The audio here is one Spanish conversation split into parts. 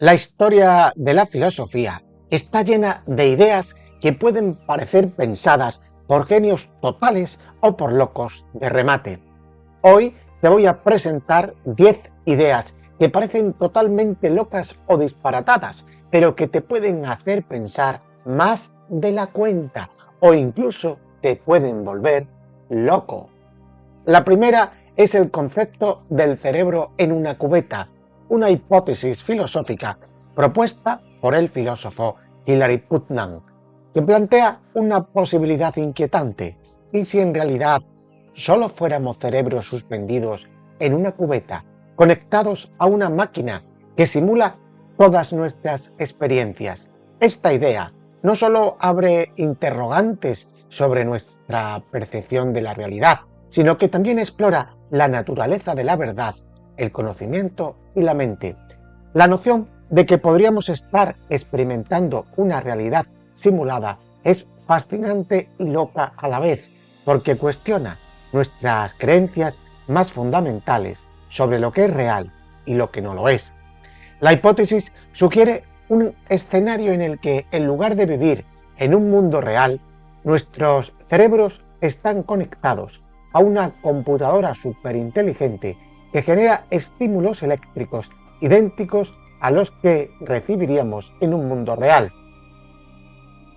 La historia de la filosofía está llena de ideas que pueden parecer pensadas por genios totales o por locos de remate. Hoy te voy a presentar 10 ideas que parecen totalmente locas o disparatadas, pero que te pueden hacer pensar más de la cuenta o incluso te pueden volver loco. La primera es el concepto del cerebro en una cubeta, una hipótesis filosófica propuesta por el filósofo Hilary Putnam, que plantea una posibilidad inquietante. ¿Y si en realidad solo fuéramos cerebros suspendidos en una cubeta, conectados a una máquina que simula todas nuestras experiencias? Esta idea no solo abre interrogantes sobre nuestra percepción de la realidad, sino que también explora la naturaleza de la verdad, el conocimiento y la mente. La noción de que podríamos estar experimentando una realidad simulada es fascinante y loca a la vez, porque cuestiona nuestras creencias más fundamentales sobre lo que es real y lo que no lo es. La hipótesis sugiere un escenario en el que, en lugar de vivir en un mundo real, nuestros cerebros están conectados a una computadora superinteligente que genera estímulos eléctricos idénticos a los que recibiríamos en un mundo real.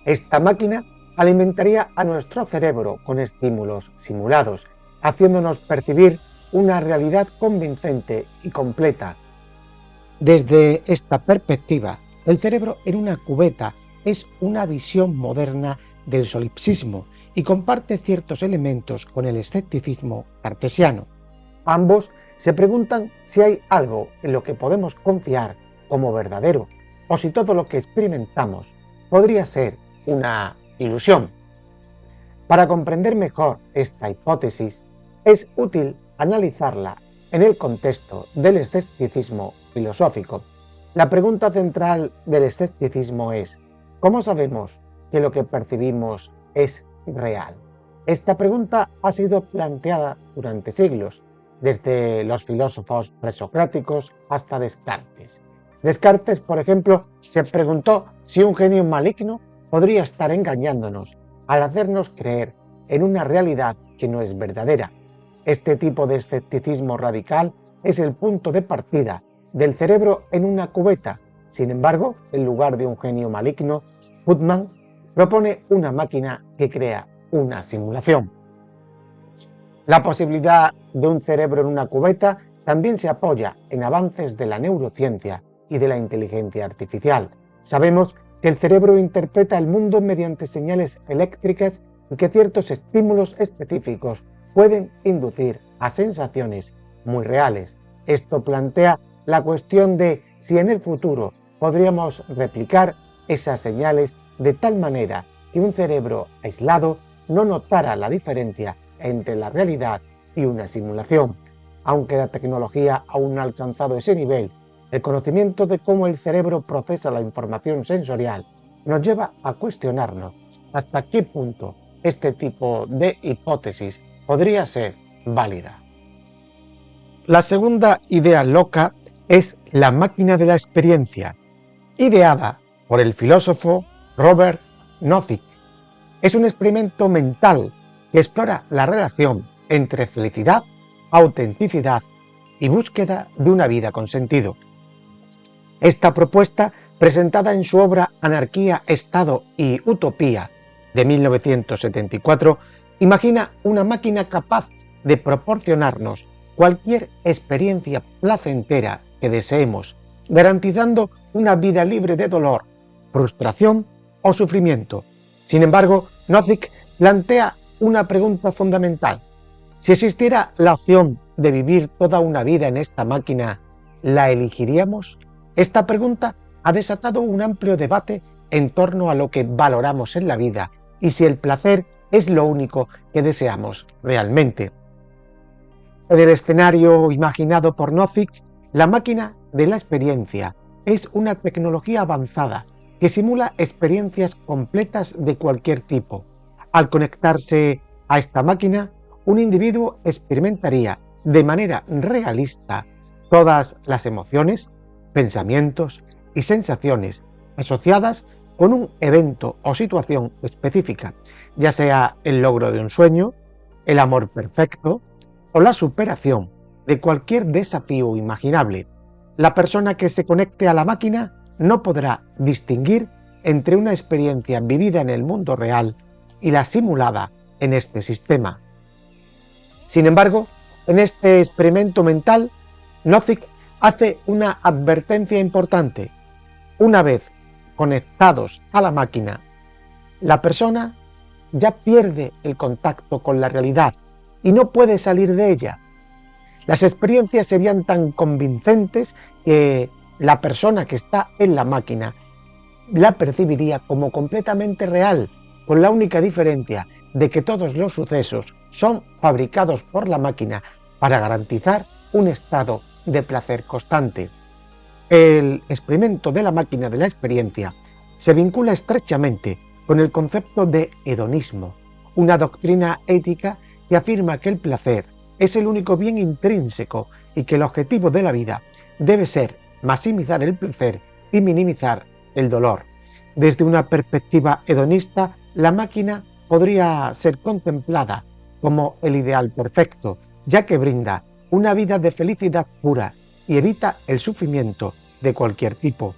Esta máquina alimentaría a nuestro cerebro con estímulos simulados, haciéndonos percibir una realidad convincente y completa. Desde esta perspectiva, el cerebro en una cubeta es una visión moderna del solipsismo y comparte ciertos elementos con el escepticismo cartesiano. Ambos se preguntan si hay algo en lo que podemos confiar como verdadero o si todo lo que experimentamos podría ser una ilusión. Para comprender mejor esta hipótesis, es útil analizarla en el contexto del escepticismo filosófico. La pregunta central del escepticismo es: ¿cómo sabemos que lo que percibimos es real? Esta pregunta ha sido planteada durante siglos, desde los filósofos presocráticos hasta Descartes. Descartes, por ejemplo, se preguntó si un genio maligno podría estar engañándonos al hacernos creer en una realidad que no es verdadera. Este tipo de escepticismo radical es el punto de partida del cerebro en una cubeta. Sin embargo, en lugar de un genio maligno, Putnam propone una máquina que crea una simulación. La posibilidad de un cerebro en una cubeta también se apoya en avances de la neurociencia y de la inteligencia artificial. Sabemos que el cerebro interpreta el mundo mediante señales eléctricas y que ciertos estímulos específicos pueden inducir a sensaciones muy reales. Esto plantea la cuestión de si en el futuro podríamos replicar esas señales de tal manera que un cerebro aislado no notara la diferencia entre la realidad y una simulación. Aunque la tecnología aún no ha alcanzado ese nivel, el conocimiento de cómo el cerebro procesa la información sensorial nos lleva a cuestionarnos hasta qué punto este tipo de hipótesis podría ser válida. La segunda idea loca es la máquina de la experiencia, ideada por el filósofo Robert Nozick. Es un experimento mental que explora la relación entre felicidad, autenticidad y búsqueda de una vida con sentido. Esta propuesta, presentada en su obra Anarquía, Estado y Utopía de 1974, imagina una máquina capaz de proporcionarnos cualquier experiencia placentera que deseemos, garantizando una vida libre de dolor, frustración o sufrimiento. Sin embargo, Nozick plantea una pregunta fundamental. Si existiera la opción de vivir toda una vida en esta máquina, ¿la elegiríamos? Esta pregunta ha desatado un amplio debate en torno a lo que valoramos en la vida y si el placer es lo único que deseamos realmente. En el escenario imaginado por Nozick, la máquina de la experiencia es una tecnología avanzada que simula experiencias completas de cualquier tipo. Al conectarse a esta máquina, un individuo experimentaría de manera realista todas las emociones, pensamientos, y sensaciones asociadas con un evento o situación específica, ya sea el logro de un sueño, el amor perfecto o la superación de cualquier desafío imaginable. La persona que se conecte a la máquina no podrá distinguir entre una experiencia vivida en el mundo real y la simulada en este sistema. Sin embargo, en este experimento mental, Nozick hace una advertencia importante. Una vez conectados a la máquina, la persona ya pierde el contacto con la realidad y no puede salir de ella. Las experiencias serían tan convincentes que la persona que está en la máquina la percibiría como completamente real, con la única diferencia de que todos los sucesos son fabricados por la máquina para garantizar un estado de placer constante. El experimento de la máquina de la experiencia se vincula estrechamente con el concepto de hedonismo, una doctrina ética que afirma que el placer es el único bien intrínseco y que el objetivo de la vida debe ser maximizar el placer y minimizar el dolor. Desde una perspectiva hedonista, la máquina podría ser contemplada como el ideal perfecto, ya que brinda una vida de felicidad pura y evita el sufrimiento de cualquier tipo.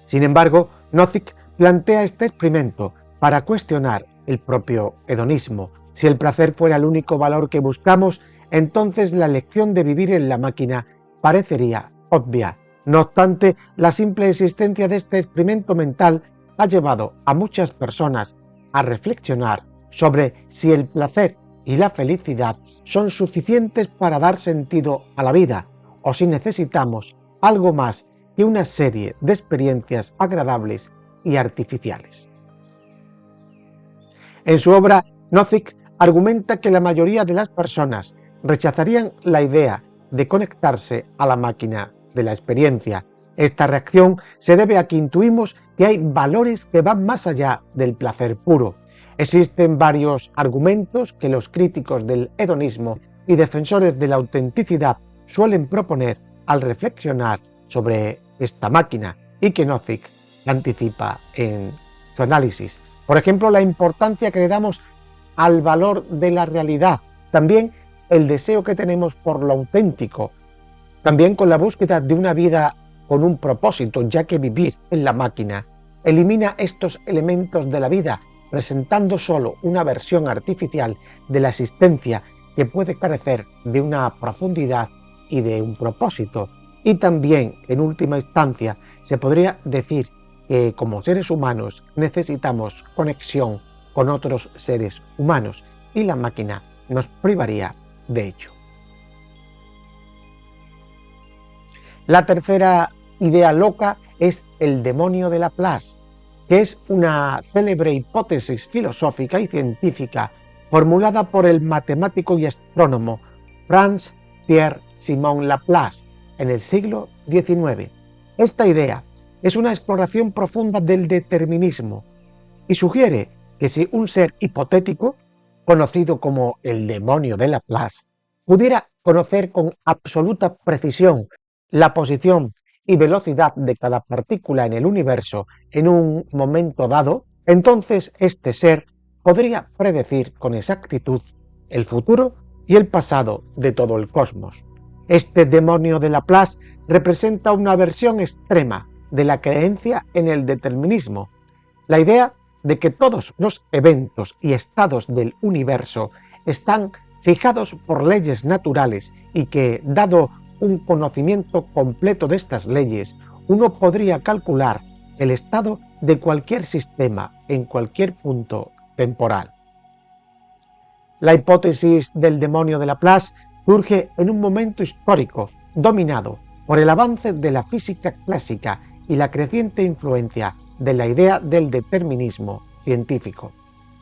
Sin embargo, Nozick plantea este experimento para cuestionar el propio hedonismo. Si el placer fuera el único valor que buscamos, entonces la elección de vivir en la máquina parecería obvia. No obstante, la simple existencia de este experimento mental ha llevado a muchas personas a reflexionar sobre si el placer y la felicidad son suficientes para dar sentido a la vida, o si necesitamos algo más que una serie de experiencias agradables y artificiales. En su obra, Nozick argumenta que la mayoría de las personas rechazarían la idea de conectarse a la máquina de la experiencia. Esta reacción se debe a que intuimos que hay valores que van más allá del placer puro. Existen varios argumentos que los críticos del hedonismo y defensores de la autenticidad suelen proponer al reflexionar sobre esta máquina y que Nozick anticipa en su análisis. Por ejemplo, la importancia que le damos al valor de la realidad, también el deseo que tenemos por lo auténtico, también con la búsqueda de una vida con un propósito, ya que vivir en la máquina elimina estos elementos de la vida, presentando solo una versión artificial de la existencia que puede carecer de una profundidad y de un propósito. Y también, en última instancia, se podría decir que como seres humanos necesitamos conexión con otros seres humanos y la máquina nos privaría de ello. La tercera idea loca es el demonio de Laplace, que es una célebre hipótesis filosófica y científica formulada por el matemático y astrónomo Franz Pierre Simon Laplace en el siglo XIX. Esta idea es una exploración profunda del determinismo y sugiere que si un ser hipotético, conocido como el demonio de Laplace, pudiera conocer con absoluta precisión la posición y velocidad de cada partícula en el universo en un momento dado, entonces este ser podría predecir con exactitud el futuro y el pasado de todo el cosmos. Este demonio de Laplace representa una versión extrema de la creencia en el determinismo, la idea de que todos los eventos y estados del universo están fijados por leyes naturales y que, dado un conocimiento completo de estas leyes, uno podría calcular el estado de cualquier sistema en cualquier punto temporal. La hipótesis del demonio de Laplace surge en un momento histórico dominado por el avance de la física clásica y la creciente influencia de la idea del determinismo científico.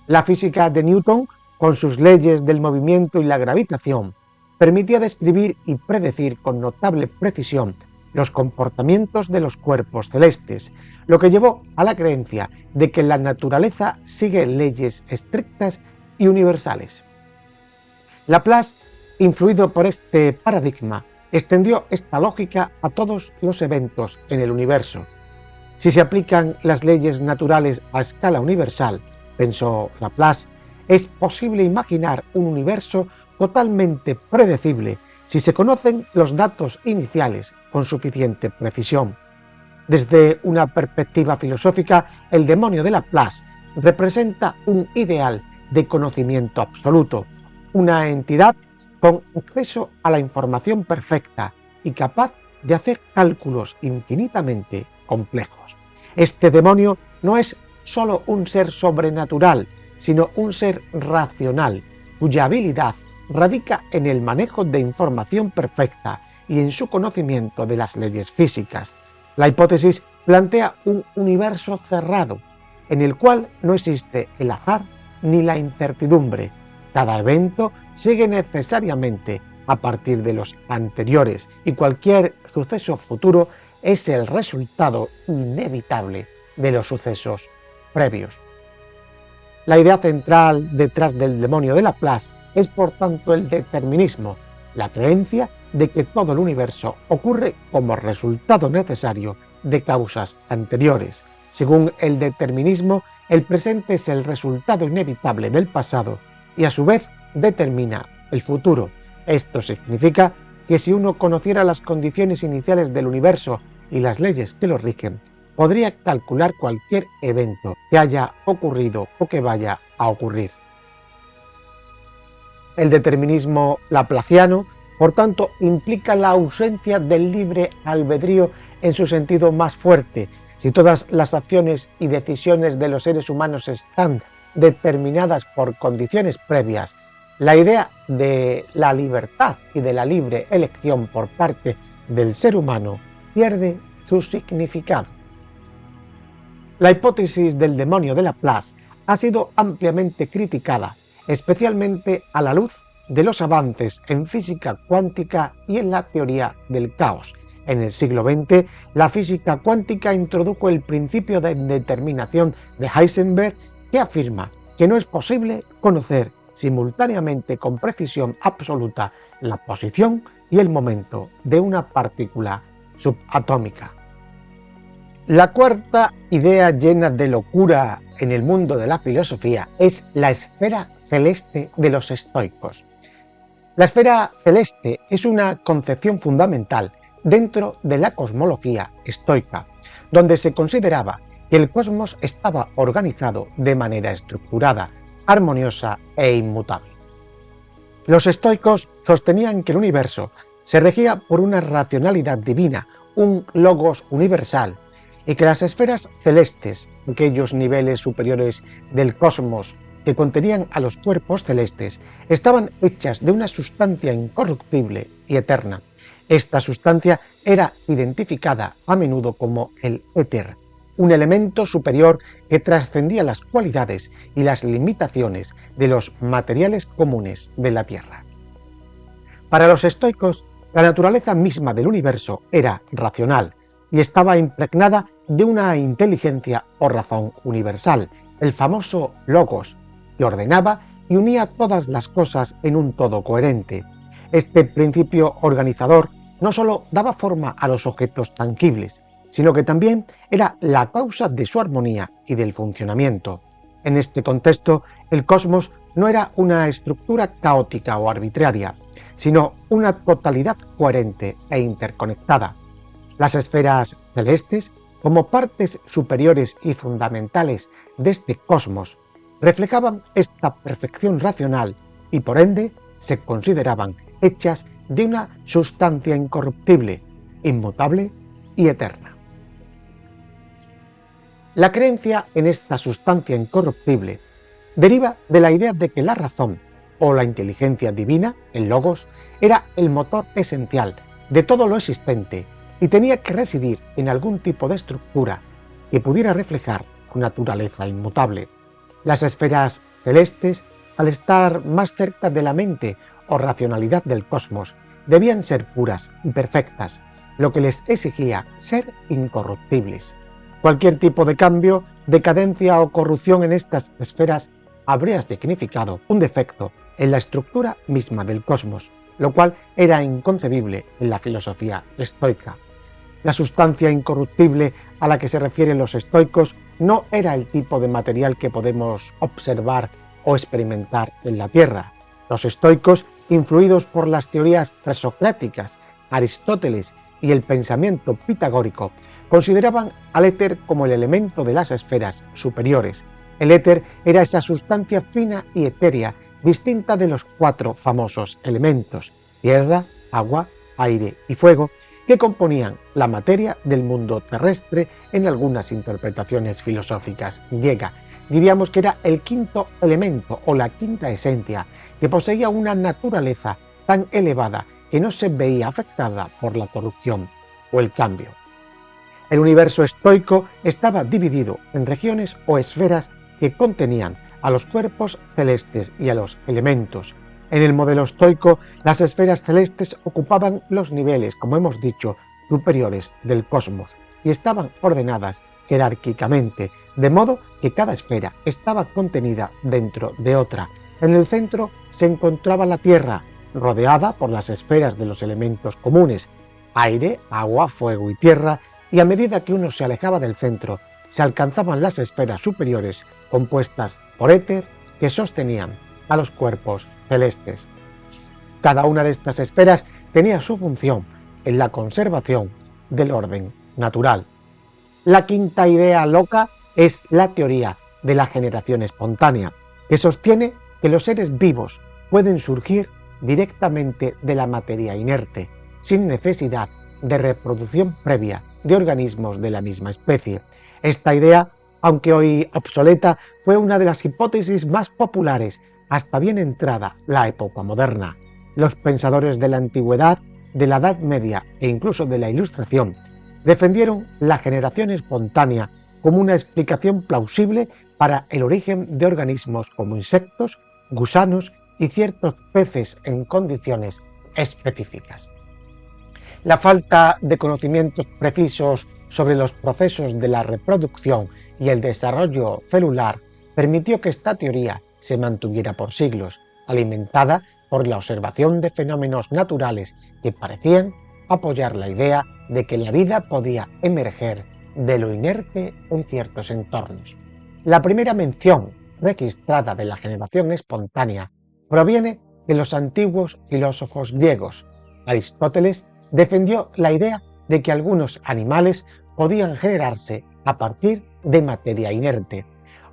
La física de Newton, con sus leyes del movimiento y la gravitación, permitía describir y predecir con notable precisión los comportamientos de los cuerpos celestes, lo que llevó a la creencia de que la naturaleza sigue leyes estrictas y universales. Laplace, influido por este paradigma, extendió esta lógica a todos los eventos en el universo. Si se aplican las leyes naturales a escala universal, pensó Laplace, es posible imaginar un universo totalmente predecible si se conocen los datos iniciales con suficiente precisión. Desde una perspectiva filosófica, el demonio de Laplace representa un ideal de conocimiento absoluto, una entidad con acceso a la información perfecta y capaz de hacer cálculos infinitamente complejos. Este demonio no es solo un ser sobrenatural, sino un ser racional, cuya habilidad radica en el manejo de información perfecta y en su conocimiento de las leyes físicas. La hipótesis plantea un universo cerrado, en el cual no existe el azar ni la incertidumbre. Cada evento sigue necesariamente a partir de los anteriores y cualquier suceso futuro es el resultado inevitable de los sucesos previos. La idea central detrás del demonio de Laplace es por tanto el determinismo, la creencia de que todo el universo ocurre como resultado necesario de causas anteriores. Según el determinismo, el presente es el resultado inevitable del pasado y a su vez determina el futuro. Esto significa que si uno conociera las condiciones iniciales del universo y las leyes que lo rigen, podría calcular cualquier evento que haya ocurrido o que vaya a ocurrir. El determinismo laplaciano, por tanto, implica la ausencia del libre albedrío en su sentido más fuerte. Si todas las acciones y decisiones de los seres humanos están determinadas por condiciones previas, la idea de la libertad y de la libre elección por parte del ser humano pierde su significado. La hipótesis del demonio de Laplace ha sido ampliamente criticada, especialmente a la luz de los avances en física cuántica y en la teoría del caos. En el siglo XX, la física cuántica introdujo el principio de determinación de Heisenberg, que afirma que no es posible conocer simultáneamente con precisión absoluta la posición y el momento de una partícula subatómica. La cuarta idea llena de locura en el mundo de la filosofía es la esfera celeste de los estoicos. La esfera celeste es una concepción fundamental dentro de la cosmología estoica, donde se consideraba que el cosmos estaba organizado de manera estructurada, armoniosa e inmutable. Los estoicos sostenían que el universo se regía por una racionalidad divina, un logos universal, y que las esferas celestes, aquellos niveles superiores del cosmos que contenían a los cuerpos celestes, estaban hechas de una sustancia incorruptible y eterna. Esta sustancia era identificada a menudo como el éter, un elemento superior que trascendía las cualidades y las limitaciones de los materiales comunes de la Tierra. Para los estoicos, la naturaleza misma del universo era racional y estaba impregnada de una inteligencia o razón universal, el famoso logos, que ordenaba y unía todas las cosas en un todo coherente. Este principio organizador no solo daba forma a los objetos tangibles, sino que también era la causa de su armonía y del funcionamiento. En este contexto, el cosmos no era una estructura caótica o arbitraria, sino una totalidad coherente e interconectada. Las esferas celestes, como partes superiores y fundamentales de este cosmos, reflejaban esta perfección racional y por ende se consideraban hechas de una sustancia incorruptible, inmutable y eterna. La creencia en esta sustancia incorruptible deriva de la idea de que la razón o la inteligencia divina, el logos, era el motor esencial de todo lo existente y tenía que residir en algún tipo de estructura que pudiera reflejar su naturaleza inmutable. Las esferas celestes, al estar más cerca de la mente o racionalidad del cosmos, debían ser puras y perfectas, lo que les exigía ser incorruptibles. Cualquier tipo de cambio, decadencia o corrupción en estas esferas habría significado un defecto en la estructura misma del cosmos, lo cual era inconcebible en la filosofía estoica. La sustancia incorruptible a la que se refieren los estoicos no era el tipo de material que podemos observar o experimentar en la Tierra. Los estoicos, influidos por las teorías presocráticas, Aristóteles y el pensamiento pitagórico, consideraban al éter como el elemento de las esferas superiores. El éter era esa sustancia fina y etérea, distinta de los 4 famosos elementos: tierra, agua, aire y fuego, que componían la materia del mundo terrestre en algunas interpretaciones filosóficas griegas. Diríamos que era el 5.º elemento o la 5ª esencia, que poseía una naturaleza tan elevada que no se veía afectada por la corrupción o el cambio. El universo estoico estaba dividido en regiones o esferas que contenían a los cuerpos celestes y a los elementos. En el modelo estoico, las esferas celestes ocupaban los niveles, como hemos dicho, superiores del cosmos y estaban ordenadas jerárquicamente, de modo que cada esfera estaba contenida dentro de otra. En el centro se encontraba la Tierra, rodeada por las esferas de los elementos comunes: aire, agua, fuego y tierra, y a medida que uno se alejaba del centro, se alcanzaban las esferas superiores compuestas por éter que sostenían a los cuerpos celestes. Cada una de estas esferas tenía su función en la conservación del orden natural. La 5ª idea loca es la teoría de la generación espontánea, que sostiene que los seres vivos pueden surgir directamente de la materia inerte, sin necesidad de reproducción previa de organismos de la misma especie. Esta idea, aunque hoy obsoleta, fue una de las hipótesis más populares hasta bien entrada la época moderna. Los pensadores de la antigüedad, de la Edad Media e incluso de la Ilustración defendieron la generación espontánea como una explicación plausible para el origen de organismos como insectos, gusanos y ciertos peces en condiciones específicas. La falta de conocimientos precisos sobre los procesos de la reproducción y el desarrollo celular permitió que esta teoría se mantuviera por siglos, alimentada por la observación de fenómenos naturales que parecían apoyar la idea de que la vida podía emerger de lo inerte en ciertos entornos. La primera mención registrada de la generación espontánea proviene de los antiguos filósofos griegos. Aristóteles defendió la idea de que algunos animales podían generarse a partir de materia inerte.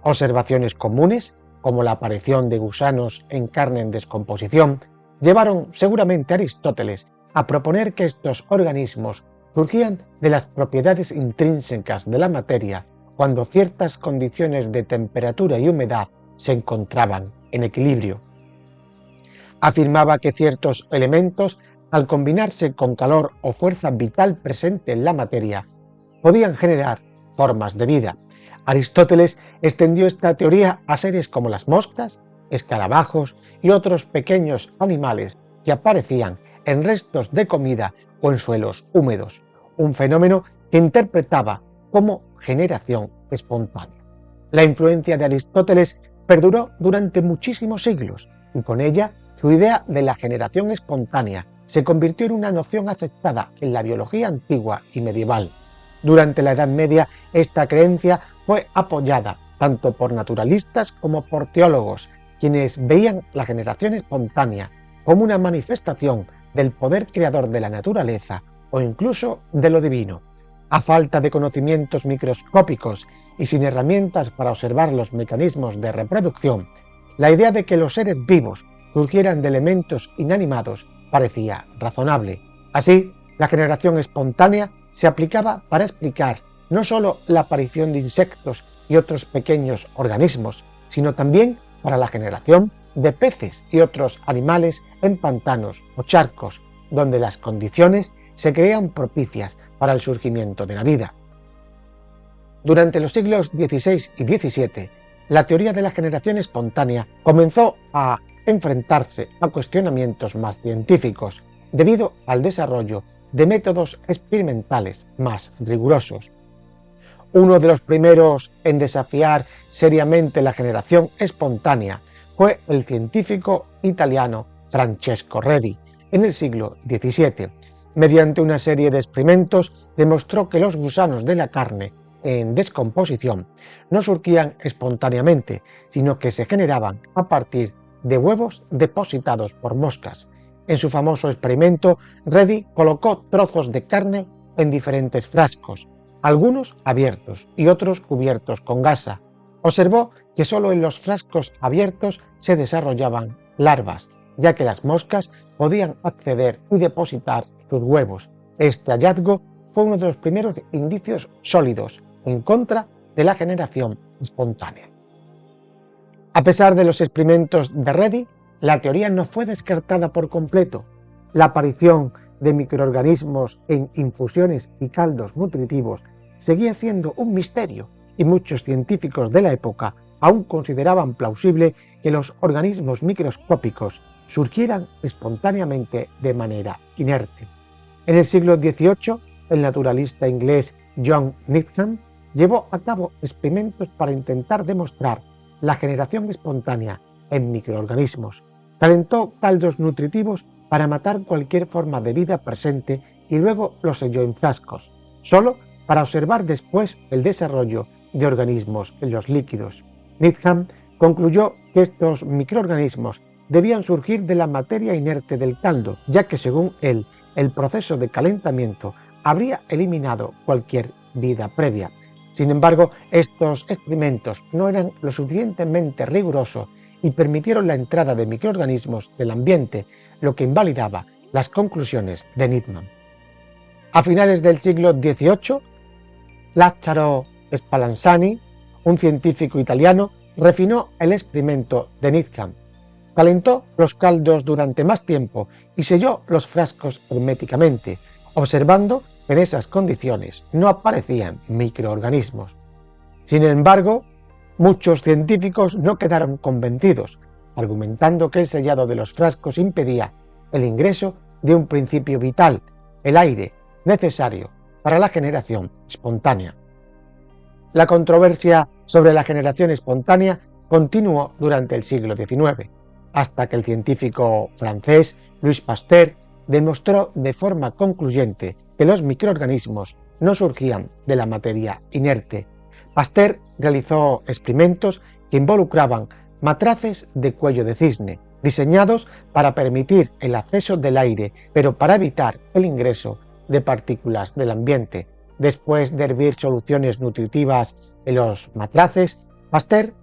Observaciones comunes, como la aparición de gusanos en carne en descomposición, llevaron seguramente a Aristóteles a proponer que estos organismos surgían de las propiedades intrínsecas de la materia cuando ciertas condiciones de temperatura y humedad se encontraban en equilibrio. Afirmaba que ciertos elementos, al combinarse con calor o fuerza vital presente en la materia, podían generar formas de vida. Aristóteles extendió esta teoría a seres como las moscas, escarabajos y otros pequeños animales que aparecían en restos de comida o en suelos húmedos, un fenómeno que interpretaba como generación espontánea. La influencia de Aristóteles perduró durante muchísimos siglos y con ella su idea de la generación espontánea se convirtió en una noción aceptada en la biología antigua y medieval. Durante la Edad Media, esta creencia fue apoyada tanto por naturalistas como por teólogos, quienes veían la generación espontánea como una manifestación del poder creador de la naturaleza o incluso de lo divino. A falta de conocimientos microscópicos y sin herramientas para observar los mecanismos de reproducción, la idea de que los seres vivos surgieran de elementos inanimados parecía razonable. Así, la generación espontánea se aplicaba para explicar no solo la aparición de insectos y otros pequeños organismos, sino también para la generación de peces y otros animales en pantanos o charcos, donde las condiciones se crean propicias para el surgimiento de la vida. Durante los siglos XVI y XVII, la teoría de la generación espontánea comenzó a enfrentarse a cuestionamientos más científicos, debido al desarrollo de métodos experimentales más rigurosos. Uno de los primeros en desafiar seriamente la generación espontánea fue el científico italiano Francesco Redi, en el siglo XVII. Mediante una serie de experimentos demostró que los gusanos de la carne en descomposición no surgían espontáneamente, sino que se generaban a partir de huevos depositados por moscas. En su famoso experimento, Redi colocó trozos de carne en diferentes frascos, algunos abiertos y otros cubiertos con gasa. Observó que solo en los frascos abiertos se desarrollaban larvas, ya que las moscas podían acceder y depositar sus huevos. Este hallazgo fue uno de los primeros indicios sólidos en contra de la generación espontánea. A pesar de los experimentos de Redi, la teoría no fue descartada por completo. La aparición de microorganismos en infusiones y caldos nutritivos seguía siendo un misterio y muchos científicos de la época aún consideraban plausible que los organismos microscópicos surgieran espontáneamente de manera inerte. En el siglo XVIII, el naturalista inglés John Needham llevó a cabo experimentos para intentar demostrar la generación espontánea en microorganismos. Calentó caldos nutritivos para matar cualquier forma de vida presente y luego los selló en frascos, solo para observar después el desarrollo de organismos en los líquidos. Needham concluyó que estos microorganismos debían surgir de la materia inerte del caldo, ya que según él, el proceso de calentamiento habría eliminado cualquier vida previa. Sin embargo, estos experimentos no eran lo suficientemente rigurosos y permitieron la entrada de microorganismos del ambiente, lo que invalidaba las conclusiones de Needham. A finales del siglo XVIII, Lazzaro Spallanzani, un científico italiano, refinó el experimento de Needham. Calentó los caldos durante más tiempo y selló los frascos herméticamente, observando que en esas condiciones no aparecían microorganismos. Sin embargo, muchos científicos no quedaron convencidos, argumentando que el sellado de los frascos impedía el ingreso de un principio vital, el aire, necesario para la generación espontánea. La controversia sobre la generación espontánea continuó durante el siglo XIX, hasta que el científico francés Louis Pasteur demostró de forma concluyente que los microorganismos no surgían de la materia inerte. Pasteur realizó experimentos que involucraban matraces de cuello de cisne, diseñados para permitir el acceso del aire, pero para evitar el ingreso de partículas del ambiente. Después de hervir soluciones nutritivas en los matraces, Pasteur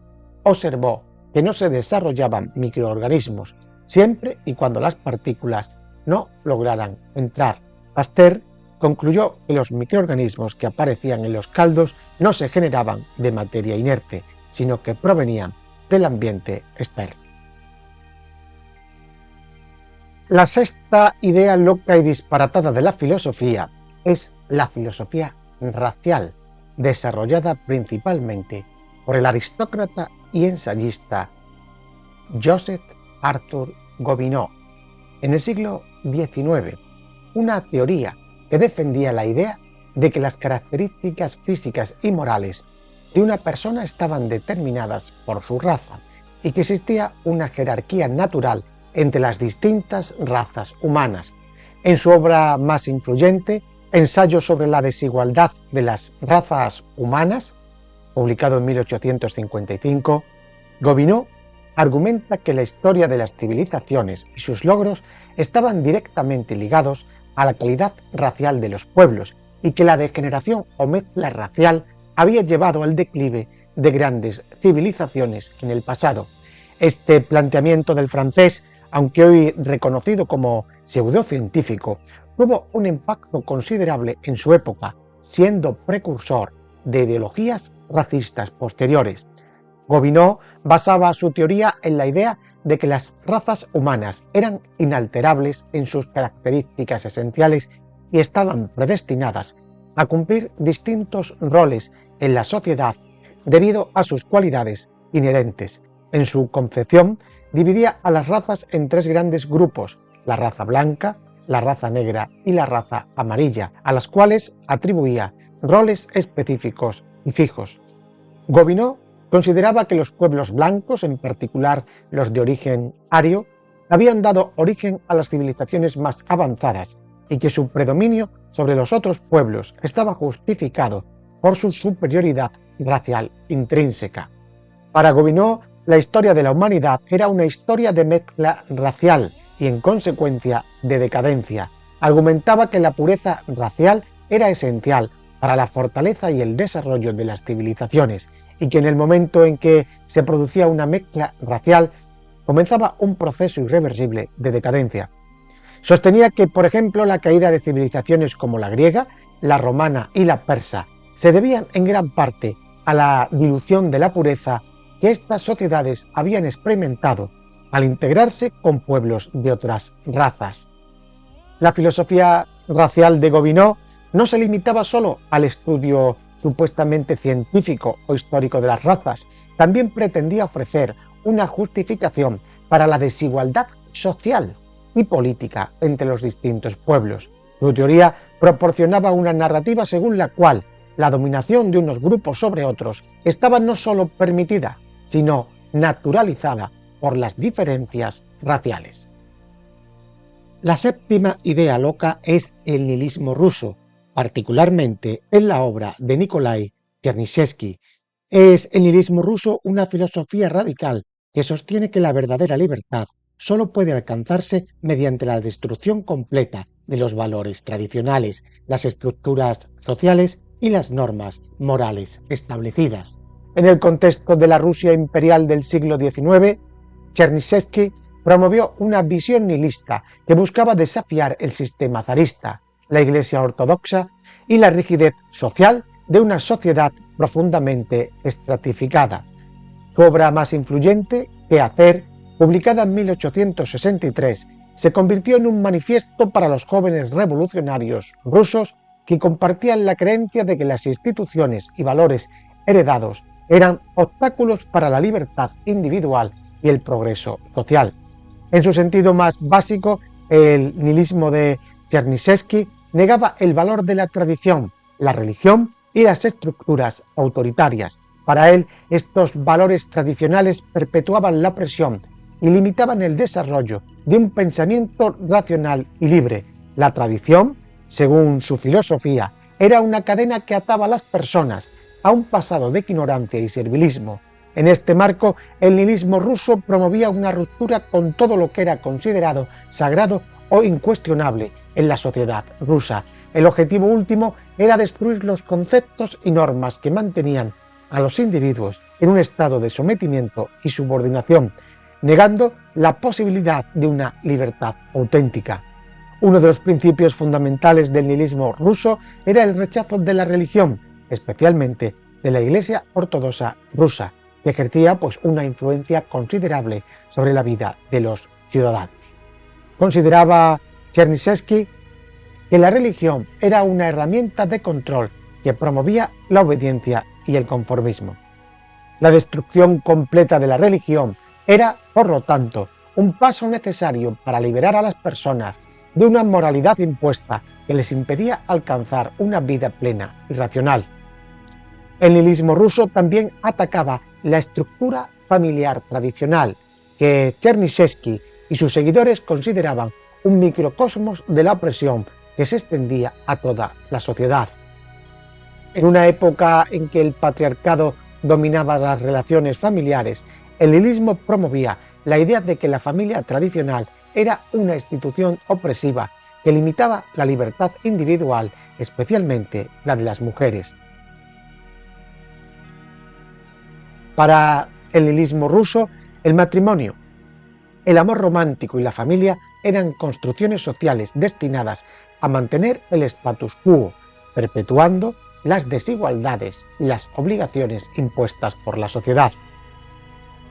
observó que no se desarrollaban microorganismos, siempre y cuando las partículas no lograran entrar. Pasteur concluyó que los microorganismos que aparecían en los caldos no se generaban de materia inerte, sino que provenían del ambiente externo. La sexta idea loca y disparatada de la filosofía es la filosofía racial, desarrollada principalmente por el aristócrata y ensayista Joseph Arthur Gobineau en el siglo XIX, una teoría que defendía la idea de que las características físicas y morales de una persona estaban determinadas por su raza y que existía una jerarquía natural entre las distintas razas humanas. En su obra más influyente, Ensayo sobre la desigualdad de las razas humanas, publicado en 1855, Gobineau argumenta que la historia de las civilizaciones y sus logros estaban directamente ligados a la calidad racial de los pueblos y que la degeneración o mezcla racial había llevado al declive de grandes civilizaciones en el pasado. Este planteamiento del francés, aunque hoy reconocido como pseudocientífico, tuvo un impacto considerable en su época, siendo precursor de ideologías racistas posteriores. Gobineau basaba su teoría en la idea de que las razas humanas eran inalterables en sus características esenciales y estaban predestinadas a cumplir distintos roles en la sociedad debido a sus cualidades inherentes. En su concepción, dividía a las razas en tres grandes grupos: la raza blanca, la raza negra y la raza amarilla, a las cuales atribuía roles específicos y fijos. Gobineau consideraba que los pueblos blancos, en particular los de origen ario, habían dado origen a las civilizaciones más avanzadas y que su predominio sobre los otros pueblos estaba justificado por su superioridad racial intrínseca. Para Gobineau, la historia de la humanidad era una historia de mezcla racial y, en consecuencia, de decadencia. Argumentaba que la pureza racial era esencial para la fortaleza y el desarrollo de las civilizaciones, y que en el momento en que se producía una mezcla racial, comenzaba un proceso irreversible de decadencia. Sostenía que, por ejemplo, la caída de civilizaciones como la griega, la romana y la persa se debían en gran parte a la dilución de la pureza que estas sociedades habían experimentado al integrarse con pueblos de otras razas. La filosofía racial de Gobineau no se limitaba solo al estudio supuestamente científico o histórico de las razas, también pretendía ofrecer una justificación para la desigualdad social y política entre los distintos pueblos. Su teoría proporcionaba una narrativa según la cual la dominación de unos grupos sobre otros estaba no solo permitida, sino naturalizada por las diferencias raciales. La séptima idea loca es el nihilismo ruso, particularmente en la obra de Nikolai Chernyshevsky. Es el nihilismo ruso una filosofía radical que sostiene que la verdadera libertad solo puede alcanzarse mediante la destrucción completa de los valores tradicionales, las estructuras sociales y las normas morales establecidas. En el contexto de la Rusia imperial del siglo XIX, Chernyshevsky promovió una visión nihilista que buscaba desafiar el sistema zarista, la Iglesia ortodoxa y la rigidez social de una sociedad profundamente estratificada. Su obra más influyente, ¿Qué hacer?, publicada en 1863, se convirtió en un manifiesto para los jóvenes revolucionarios rusos que compartían la creencia de que las instituciones y valores heredados eran obstáculos para la libertad individual y el progreso social. En su sentido más básico, el nihilismo de Chernyshevsky negaba el valor de la tradición, la religión y las estructuras autoritarias. Para él, estos valores tradicionales perpetuaban la opresión y limitaban el desarrollo de un pensamiento racional y libre. La tradición, según su filosofía, era una cadena que ataba a las personas a un pasado de ignorancia y servilismo. En este marco, el nihilismo ruso promovía una ruptura con todo lo que era considerado sagrado o incuestionable en la sociedad rusa. El objetivo último era destruir los conceptos y normas que mantenían a los individuos en un estado de sometimiento y subordinación, negando la posibilidad de una libertad auténtica. Uno de los principios fundamentales del nihilismo ruso era el rechazo de la religión, especialmente de la Iglesia ortodoxa rusa, que ejercía una influencia considerable sobre la vida de los ciudadanos. Consideraba Chernyshevsky que la religión era una herramienta de control que promovía la obediencia y el conformismo. La destrucción completa de la religión era, por lo tanto, un paso necesario para liberar a las personas de una moralidad impuesta que les impedía alcanzar una vida plena y racional. El nihilismo ruso también atacaba la estructura familiar tradicional, que Chernyshevsky y sus seguidores consideraban un microcosmos de la opresión que se extendía a toda la sociedad. En una época en que el patriarcado dominaba las relaciones familiares, el nihilismo promovía la idea de que la familia tradicional era una institución opresiva que limitaba la libertad individual, especialmente la de las mujeres. Para el nihilismo ruso, el matrimonio, el amor romántico y la familia eran construcciones sociales destinadas a mantener el status quo, perpetuando las desigualdades y las obligaciones impuestas por la sociedad.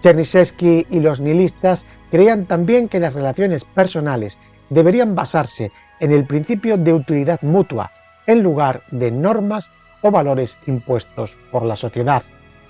Chernyshevsky y los nihilistas creían también que las relaciones personales deberían basarse en el principio de utilidad mutua, en lugar de normas o valores impuestos por la sociedad.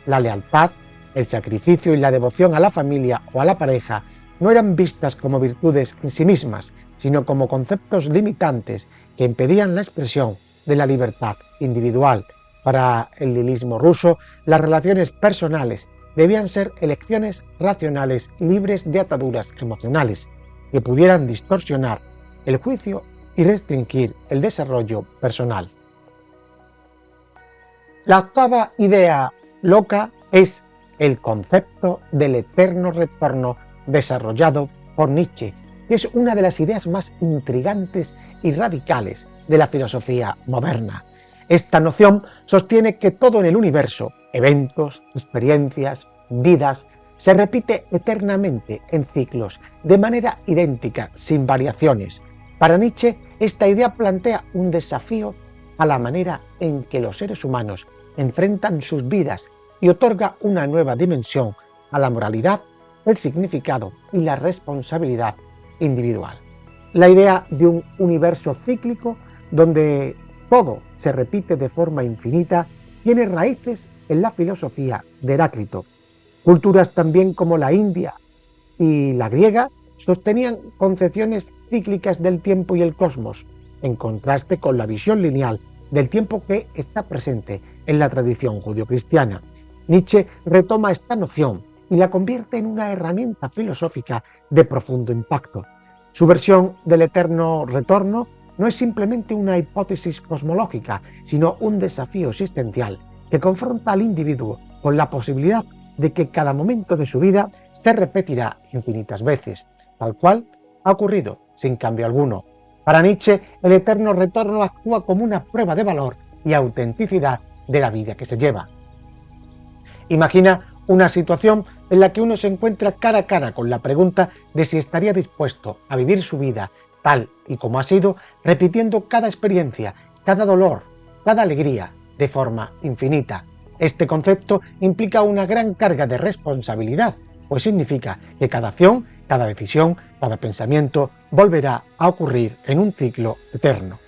La lealtad, el sacrificio y la devoción a la familia o a la pareja no eran vistas como virtudes en sí mismas, sino como conceptos limitantes que impedían la expresión de la libertad individual. Para el nihilismo ruso, las relaciones personales debían ser elecciones racionales libres de ataduras emocionales. que pudieran distorsionar el juicio y restringir el desarrollo personal. La octava idea loca es el concepto del eterno retorno desarrollado por Nietzsche, que es una de las ideas más intrigantes y radicales de la filosofía moderna. Esta noción sostiene que todo en el universo, eventos, experiencias, vidas, se repite eternamente en ciclos, de manera idéntica, sin variaciones. Para Nietzsche, esta idea plantea un desafío a la manera en que los seres humanos enfrentan sus vidas y otorga una nueva dimensión a la moralidad, el significado y la responsabilidad individual. La idea de un universo cíclico donde todo se repite de forma infinita tiene raíces en la filosofía de Heráclito. Culturas también como la India y la griega sostenían concepciones cíclicas del tiempo y el cosmos, en contraste con la visión lineal del tiempo que está presente en la tradición judio-cristiana. Nietzsche retoma esta noción y la convierte en una herramienta filosófica de profundo impacto. Su versión del eterno retorno no es simplemente una hipótesis cosmológica, sino un desafío existencial que confronta al individuo con la posibilidad de que cada momento de su vida se repetirá infinitas veces, tal cual ha ocurrido sin cambio alguno. Para Nietzsche, el eterno retorno actúa como una prueba de valor y autenticidad de la vida que se lleva. Imagina una situación en la que uno se encuentra cara a cara con la pregunta de si estaría dispuesto a vivir su vida tal y como ha sido, repitiendo cada experiencia, cada dolor, cada alegría, de forma infinita. Este concepto implica una gran carga de responsabilidad, pues significa que cada acción, cada decisión, cada pensamiento volverá a ocurrir en un ciclo eterno.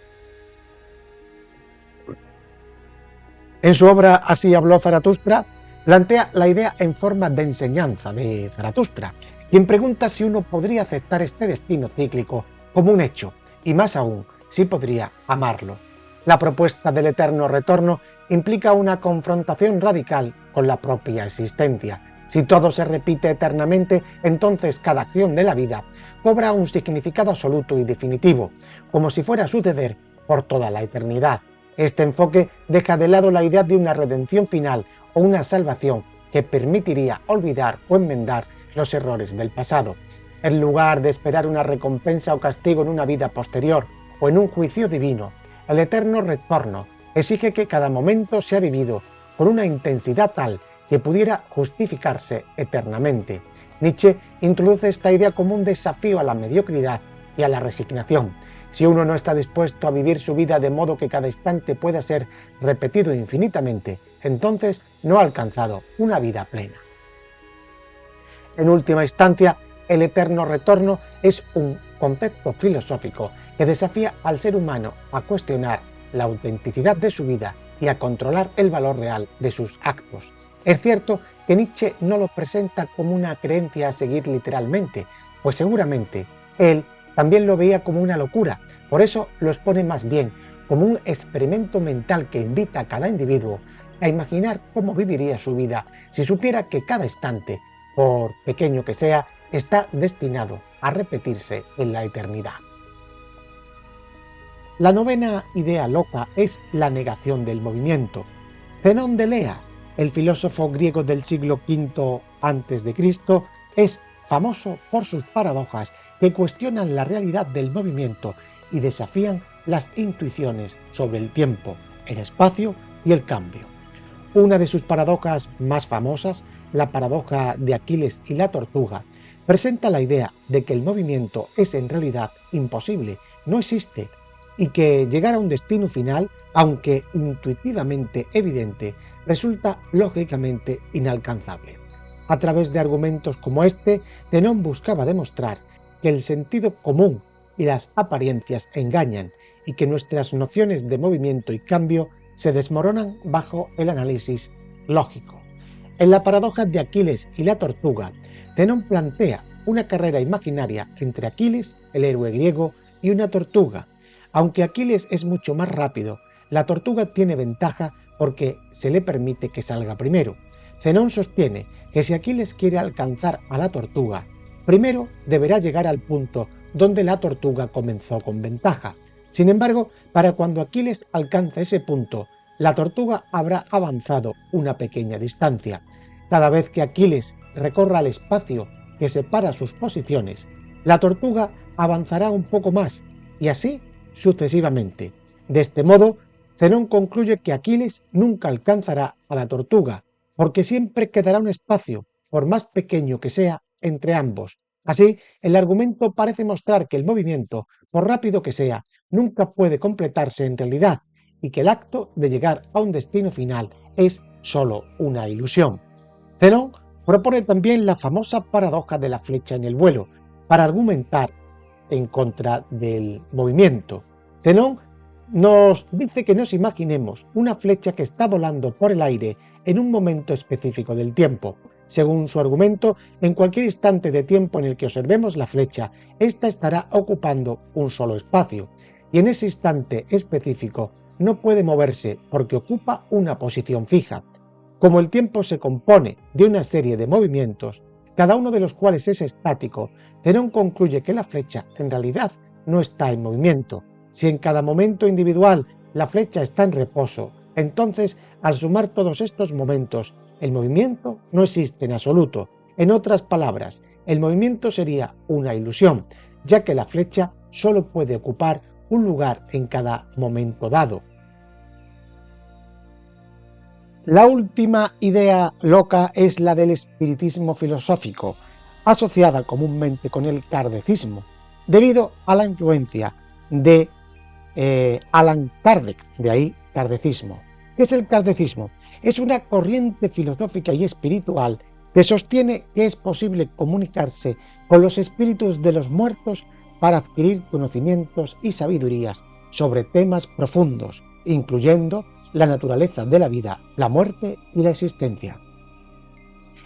En su obra Así habló Zaratustra, plantea la idea en forma de enseñanza de Zaratustra, quien pregunta si uno podría aceptar este destino cíclico como un hecho, y más aún, si podría amarlo. La propuesta del eterno retorno implica una confrontación radical con la propia existencia. Si todo se repite eternamente, entonces cada acción de la vida cobra un significado absoluto y definitivo, como si fuera a suceder por toda la eternidad. Este enfoque deja de lado la idea de una redención final o una salvación que permitiría olvidar o enmendar los errores del pasado. En lugar de esperar una recompensa o castigo en una vida posterior o en un juicio divino, el eterno retorno exige que cada momento sea vivido con una intensidad tal que pudiera justificarse eternamente. Nietzsche introduce esta idea como un desafío a la mediocridad y a la resignación. Si uno no está dispuesto a vivir su vida de modo que cada instante pueda ser repetido infinitamente, entonces no ha alcanzado una vida plena. En última instancia, el eterno retorno es un concepto filosófico que desafía al ser humano a cuestionar la autenticidad de su vida y a controlar el valor real de sus actos. Es cierto que Nietzsche no lo presenta como una creencia a seguir literalmente, pues seguramente él también lo veía como una locura, por eso lo expone más bien como un experimento mental que invita a cada individuo a imaginar cómo viviría su vida si supiera que cada instante, por pequeño que sea, está destinado a repetirse en la eternidad. La novena idea loca es la negación del movimiento. Zenón de Elea, el filósofo griego del siglo V a.C., es famoso por sus paradojas que cuestionan la realidad del movimiento y desafían las intuiciones sobre el tiempo, el espacio y el cambio. Una de sus paradojas más famosas, la paradoja de Aquiles y la tortuga, presenta la idea de que el movimiento es en realidad imposible, no existe, y que llegar a un destino final, aunque intuitivamente evidente, resulta lógicamente inalcanzable. A través de argumentos como este, Zenón buscaba demostrar que el sentido común y las apariencias engañan y que nuestras nociones de movimiento y cambio se desmoronan bajo el análisis lógico. En la paradoja de Aquiles y la tortuga, Zenón plantea una carrera imaginaria entre Aquiles, el héroe griego, y una tortuga. Aunque Aquiles es mucho más rápido, la tortuga tiene ventaja porque se le permite que salga primero. Zenón sostiene que si Aquiles quiere alcanzar a la tortuga, primero deberá llegar al punto donde la tortuga comenzó con ventaja. Sin embargo, para cuando Aquiles alcance ese punto, la tortuga habrá avanzado una pequeña distancia. Cada vez que Aquiles recorra el espacio que separa sus posiciones, la tortuga avanzará un poco más, y así sucesivamente. De este modo, Zenón concluye que Aquiles nunca alcanzará a la tortuga, porque siempre quedará un espacio, por más pequeño que sea, entre ambos. Así, el argumento parece mostrar que el movimiento, por rápido que sea, nunca puede completarse en realidad, y que el acto de llegar a un destino final es solo una ilusión. Zenón propone también la famosa paradoja de la flecha en el vuelo, para argumentar en contra del movimiento. Zenón nos dice que nos imaginemos una flecha que está volando por el aire en un momento específico del tiempo. Según su argumento, en cualquier instante de tiempo en el que observemos la flecha, ésta estará ocupando un solo espacio, y en ese instante específico no puede moverse porque ocupa una posición fija. Como el tiempo se compone de una serie de movimientos, cada uno de los cuales es estático, Zenón concluye que la flecha en realidad no está en movimiento. Si en cada momento individual la flecha está en reposo, entonces al sumar todos estos momentos, el movimiento no existe en absoluto. En otras palabras, el movimiento sería una ilusión, ya que la flecha solo puede ocupar un lugar en cada momento dado. La última idea loca es la del espiritismo filosófico, asociada comúnmente con el kardecismo, debido a la influencia de Allan Kardec, de ahí kardecismo. ¿Qué es el kardecismo? Es una corriente filosófica y espiritual que sostiene que es posible comunicarse con los espíritus de los muertos para adquirir conocimientos y sabidurías sobre temas profundos, incluyendo la naturaleza de la vida, la muerte y la existencia.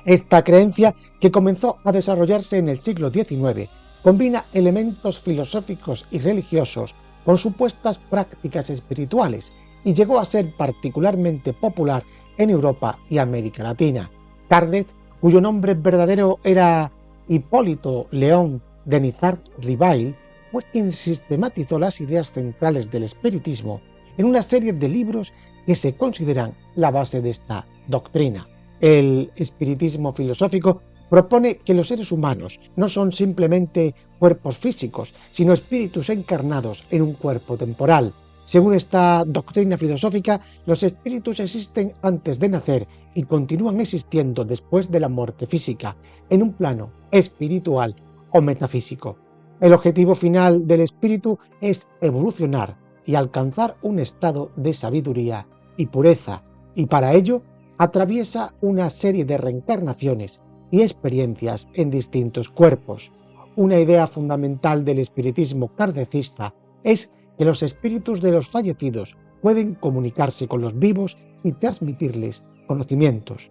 Esta creencia, que comenzó a desarrollarse en el siglo XIX, combina elementos filosóficos y religiosos con supuestas prácticas espirituales y llegó a ser particularmente popular en Europa y América Latina. Kardec, cuyo nombre verdadero era Hipólito León Denizart Ribail, fue quien sistematizó las ideas centrales del espiritismo en una serie de libros que se consideran la base de esta doctrina. El espiritismo filosófico propone que los seres humanos no son simplemente cuerpos físicos, sino espíritus encarnados en un cuerpo temporal. Según esta doctrina filosófica, los espíritus existen antes de nacer y continúan existiendo después de la muerte física, en un plano espiritual o metafísico. El objetivo final del espíritu es evolucionar y alcanzar un estado de sabiduría y pureza, y para ello atraviesa una serie de reencarnaciones y experiencias en distintos cuerpos. Una idea fundamental del espiritismo kardecista es que los espíritus de los fallecidos pueden comunicarse con los vivos y transmitirles conocimientos.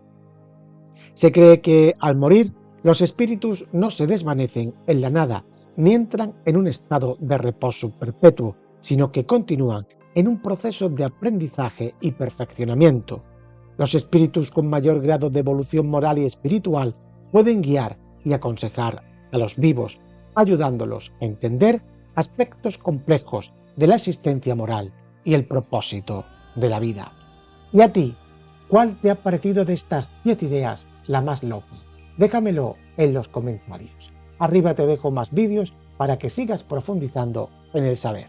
Se cree que al morir, los espíritus no se desvanecen en la nada ni entran en un estado de reposo perpetuo, sino que continúan en un proceso de aprendizaje y perfeccionamiento. Los espíritus con mayor grado de evolución moral y espiritual pueden guiar y aconsejar a los vivos, ayudándolos a entender aspectos complejos de la existencia moral y el propósito de la vida. ¿Y a ti? ¿Cuál te ha parecido de estas 10 ideas la más loca? Déjamelo en los comentarios. Arriba te dejo más vídeos para que sigas profundizando en el saber.